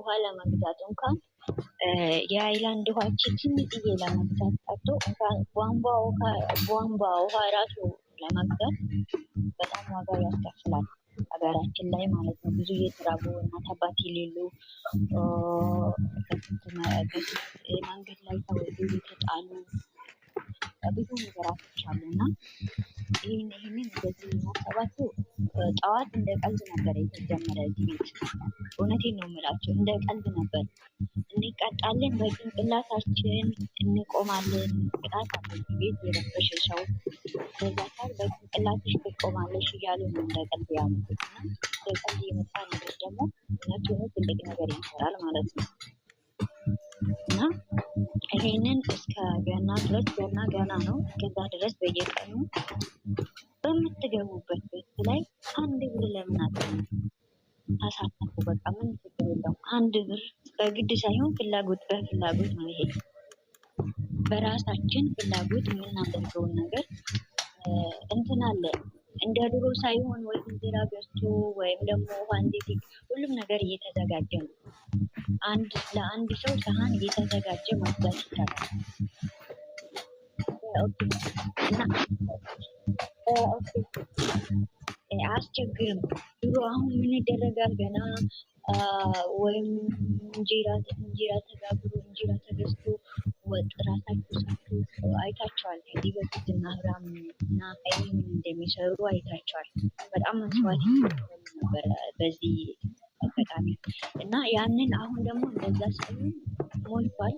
ውሃ ለመግዛት እንኳን የአይላንድ ውሃችን ትንጥዬ ለመግዛት ቀርቶ እንኳን ቧንቧ ውሃ ራሱ ለመግዛት በጣም ዋጋ ያስከፍላል ሀገራችን ላይ ማለት ነው። ብዙ የተራቡ እናት አባት የሌሉ መንገድ ላይ ተወልደው የተጣሉ ብዙ ነገራቶች አሉና ይህንን እንደዚህ ማሰባቱ ጠዋት እንደ ቀልድ ነበር የተጀመረ እዚህ ቤት። እውነቴን ነው የምላቸው፣ እንደ ቀልድ ነበር። እንቀጣለን፣ በጭንቅላታችን እንቆማለን። ቅጣት አለ እዚህ ቤት የረበሸ ሰው በዛ ሰዓት በጭንቅላትሽ ትቆማለሽ እያሉ ነው እንደ ቀልድ ያመጡት እና እንደ ቀልድ የመጣ ነገር ደግሞ እውነቱን ትልቅ ነገር ይሰራል ማለት ነው። እና ይሄንን እስከ ገና ድረስ ገና ነው። እስከዛ ድረስ በየቀኑ በምትገቡበት ቤት ላይ አንድ ብር ለምን ታሳተፉ? በቃ ምን ችግር የለውም። አንድ ብር በግድ ሳይሆን ፍላጎት በፍላጎት ነው። ይሄ በራሳችን ፍላጎት የምናደርገውን ነገር እንትን አለ። እንደ ድሮ ሳይሆን ወይ እንጀራ ገዝቶ ወይም ደግሞ ውሃ እንዴት ሁሉም ነገር እየተዘጋጀ ነው። ለአንድ ሰው ሰሃን እየተዘጋጀ ማስጋት ይቻላል። እና አያስቸግርም። ድሮ አሁን ምን ይደረጋል? ገና ወይም እንጀራ ተጋግሮ እንጀራ ተገዝቶ ወጥ ራሳችሁ ሰርቶ አይታችኋል። ከዚህ በፊት እና አብርሃም እና ሀይሚ እንደሚሰሩ አይታችኋል። በጣም መስዋዕት ነበረ በዚህ አጋጣሚ እና ያንን አሁን ደግሞ እንደዛ ሳይሆን ሞልቷል።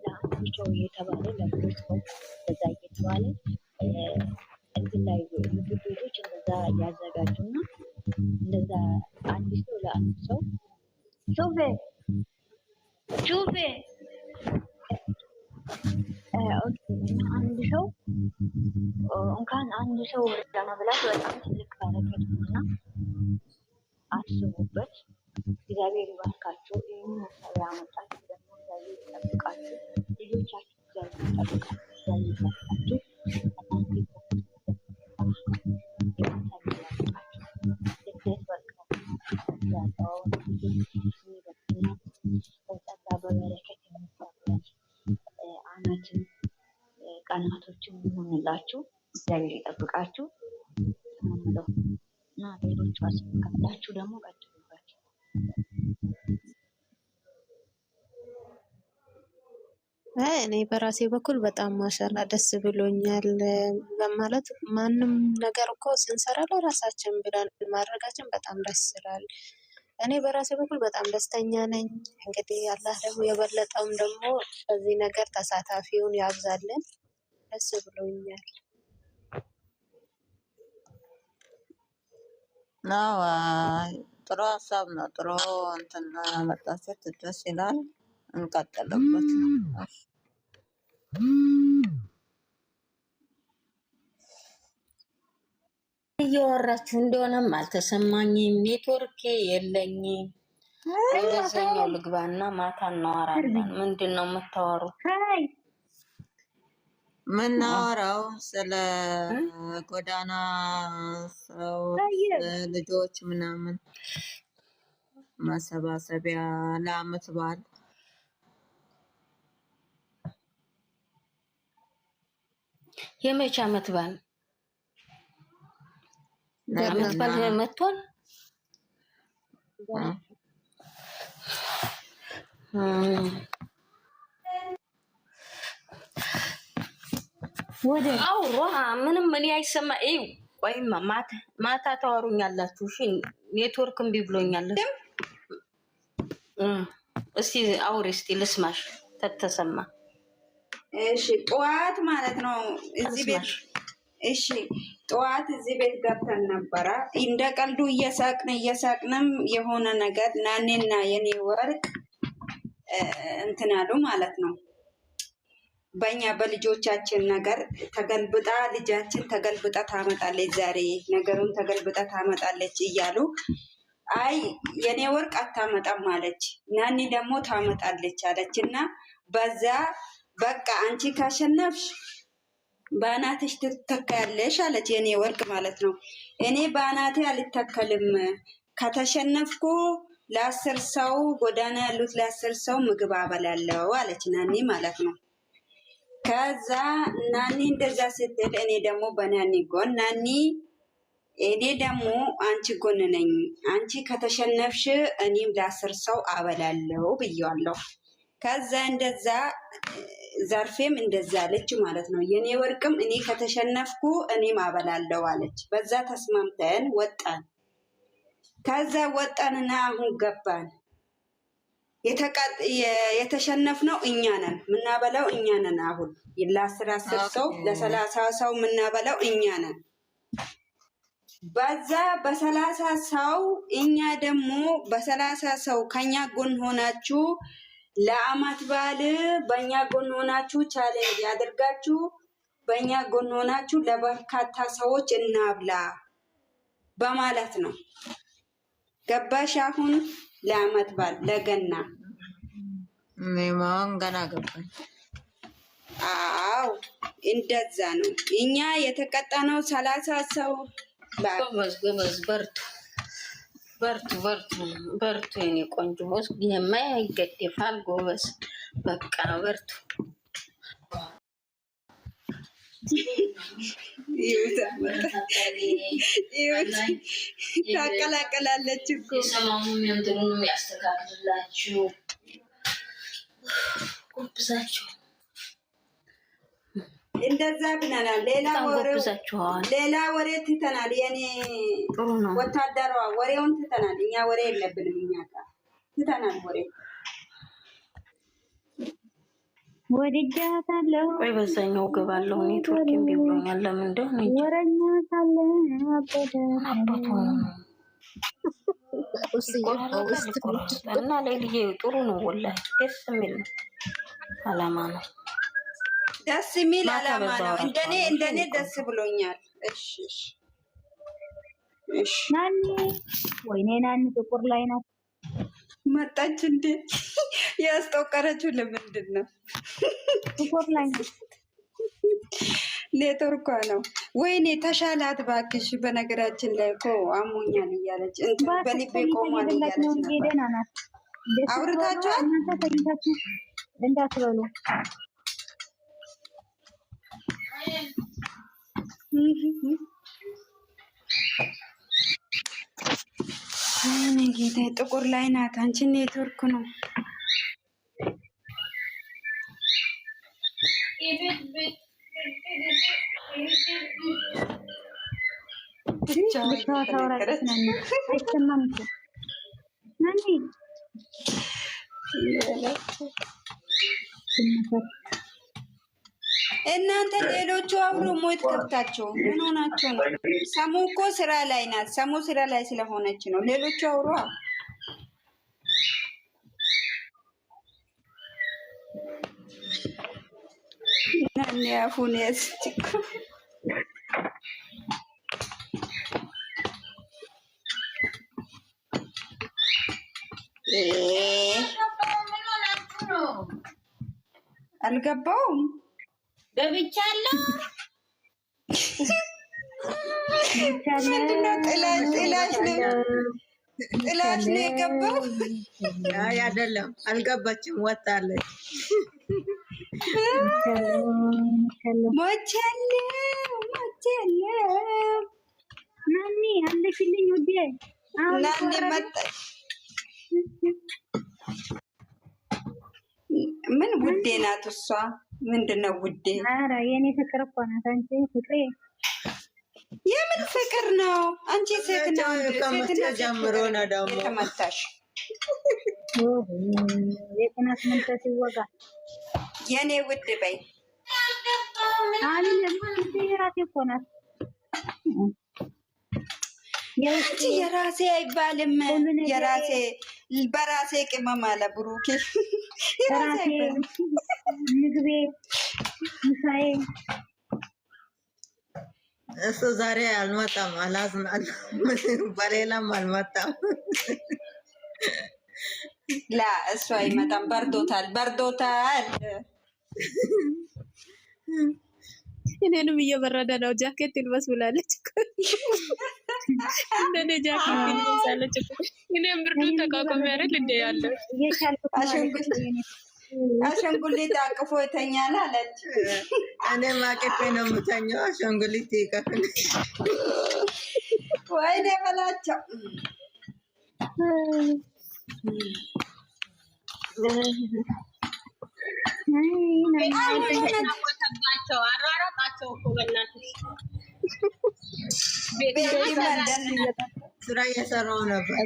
ለአንድ ሰው እየተባለ ለሁለት ሰው እንደዛ እየተባለ እንትን ላይ ምግብ ቤቶች እንደዛ ያዘጋጁና እንደዛ አንድ ሰው ለአንድ ሰው ሹፌ አንድ ሰው እንኳን አንድ ሰው ለመብላት በጣም ትልቅ በረከት ነውና አስቡበት። እግዚአብሔር ይባርካችሁ። ይህን ሀሳብ ያመጣችሁ ደግሞ እግዚአብሔር ይጠብቃችሁ። ልጆቻችሁ እግዚአብሔር ይጠብቃችሁ። እግዚአብሔር ይባርካችሁ። በበረከት የሚባሉት አመትን ቀናቶችን ይሆንላችሁ። እግዚአብሔር ይጠብቃችሁ ነው እና ሌሎች ካላችሁ ደግሞ ቀጥሉበት። እኔ በራሴ በኩል በጣም ማሻላ ደስ ብሎኛል። በማለት ማንም ነገር እኮ ስንሰራ ለራሳችን ብለን ማድረጋችን በጣም ደስ ይላል። እኔ በራሴ በኩል በጣም ደስተኛ ነኝ። እንግዲህ አላህ ደግሞ የበለጠውም ደግሞ በዚህ ነገር ተሳታፊውን ያብዛልን። ደስ ብሎኛል። ነው ጥሩ ሀሳብ ነው። ጥሩ እንትን መጣችት ደስ ይላል። እንቀጥልበት። እያወራችሁ እንደሆነም አልተሰማኝም። ኔትወርክ የለኝም። ወደዛኛው ልግባና ማታ እናወራለን። ምንድን ነው የምታወሩት? ምናወራው ስለ ጎዳና ሰው ልጆች ምናምን ማሰባሰቢያ ለአመት በዓል የመቼ አመት በዓል? አመት በዓል መጥቷል። ወደ አውራ ምንም ምን አይሰማ። ቆይማ ማታ ታወሩኛላችሁ። እሺ ኔትወርክ እምቢ ብሎኛል። እስቲ አውሪ እስቲ ልስማሽ ተተሰማ። እሺ ጠዋት ማለት ነው እዚህ ቤት። እሺ ጠዋት እዚህ ቤት ገብተን ነበረ። እንደ ቀልዱ እየሳቅንም የሆነ ነገር ናኔና የኔ ወርቅ እንትን አሉ ማለት ነው። በእኛ በልጆቻችን ነገር ተገልብጣ ልጃችን ተገልብጣ ታመጣለች፣ ዛሬ ነገሩን ተገልብጣ ታመጣለች እያሉ አይ የኔ ወርቅ አታመጣም አለች። ናኒ ደግሞ ታመጣለች አለች እና በዛ በቃ አንቺ ካሸነፍሽ በአናትሽ ትተካያለሽ አለች። የኔ ወርቅ ማለት ነው። እኔ በአናቴ አልተከልም፣ ከተሸነፍኩ ለ10 ሰው ጎዳና ያሉት ለ10 ሰው ምግብ አበላለው አለች ናኒ ማለት ነው። ከዛ ናኒ እንደዛ ስትል እኔ ደግሞ በናኒ ጎን ናኒ እኔ ደግሞ አንቺ ጎን ነኝ፣ አንቺ ከተሸነፍሽ እኔም ለ10 ሰው አበላለው ብያለሁ። ከዛ እንደዛ ዘርፌም እንደዛ አለች ማለት ነው። የኔ ወርቅም እኔ ከተሸነፍኩ እኔም አበላለው አለች። በዛ ተስማምተን ወጣን። ከዛ ወጣንና አሁን ገባን። የተሸነፍነው እኛ ነን፣ የምናበላው እኛ ነን። አሁን ለ10 ሰው ለ30 ሰው የምናበላው እኛ ነን። በዛ በ30 ሰው እኛ ደግሞ በ30 ሰው ከኛ ጎን ሆናችሁ ለአመት በዓል በእኛ ጎን ሆናችሁ ቻሌንጅ ያደርጋችሁ በእኛ ጎን ሆናችሁ ለበርካታ ሰዎች እናብላ በማለት ነው። ገባሽ? አሁን ለአመት በዓል ለገና ማን ገና ገባኝ። አዎ እንደዛ ነው። እኛ የተቀጣነው 30 ሰው። ጎበዝ ጎበዝ፣ በርቱ በርቱ በርቱ በርቱ የኔ ቆንጆ። ይሄማ ይገደፋል። ጎበዝ በቃ በርቱ። ታቀላቀላለች እኮ ሰማሙም የምትሉንም ያስተካክልላችሁ። ጎብዛችሁ እንደዛ ብለናል። ሌላ ወሬ ትተናል። የኔ ወታደሯ ወሬውን ትተናል። እኛ ወሬ የለብንም። እኛ ጋር ትተናል ወሬ። ወድጃታለሁ። ቆይ በዛኛው ገባለሁ። ኔትወርክ እምቢ ብሎኛል። ለምን እንደሆነ ወረኛ ሳለ አበደ እና ለልጄ ጥሩ ነው። ወላሂ ደስ የሚል ነው። አላማ ነው። ደስ የሚል አላማ ነው። እንደኔ ደስ ብሎኛል። እሺ እሺ። ናኒ ወይኔ ናኒ ጥቁር ላይ ናት። መጣች እንዴ? ያስጠቀረችው ለምንድን ነው? ጥቁር ላይ ናት። ኔትወርኳ ነው። ወይኔ ተሻላት ባክሽ። በነገራችን ላይ እኮ አሞኛል እያለች በልቤ ቆሟል እያለች ነበር። አውርታችኋል? እናንተ ተኝታችሁ እንዳትበሉ። ጌታ ጥቁር ላይ ናት። አንቺ ኔትወርክ ነው። እናንተ ሌሎቹ አብሮ ሞት ከብታቸው ምን ሆናቸው ነው? ሰሙ እኮ ስራ ላይ ናት። ሰሙ ስራ ላይ ስለሆነች ነው። ሌሎቹ አብሮ ያፉን ያስችኩ አልገባውም። ገብቻለሁ። ጥላሽ ነው የገባው። አይ አይደለም፣ አልገባችም፣ ወጣለች። ሞቻለሁ ናኒ አለሽልኝ ውዴ። ናኒ መጣች። ምን ውዴ ናት እሷ? ምንድነው ውዴ? ኧረ የኔ ፍቅር እኮ ናት። አንቺ ፍቅሬ የምን ፍቅር ነው? አንቺ ሴት ነው ጀምሮ ነው ደግሞ የተመታሽ። የቅናት መንፈስ ይወጋ። የኔ ውድ በይ። የራሴ እኮ ናት። አንቺ የራሴ አይባልም። የራሴ በራሴ ቅመም አለ ብሩኬ። የራሴ ምግቤ ምሳዬ። እሱ ዛሬ አልመጣም፣ አላዝናል። በሌላም አልመጣም። ላ እሱ አይመጣም። በርዶታል። እኔንም እየበረደ ነው። ጃኬት ይልበስ ብላለች። እንደኔ ጃኬት ይልበሳለች። እኔም ብርዱን ተቋቁሜ አይደል እንደ ያለው አሻንጉሊት አቅፎ ይተኛል አለች። እኔም አቅፌ ነው የምተኛው። አሻንጉሊት ይቀፍል። ወይኔ በላቸው። አሯሯጣቸው እኮ በእናትሽ ስራ እየሰራሁ ነበር።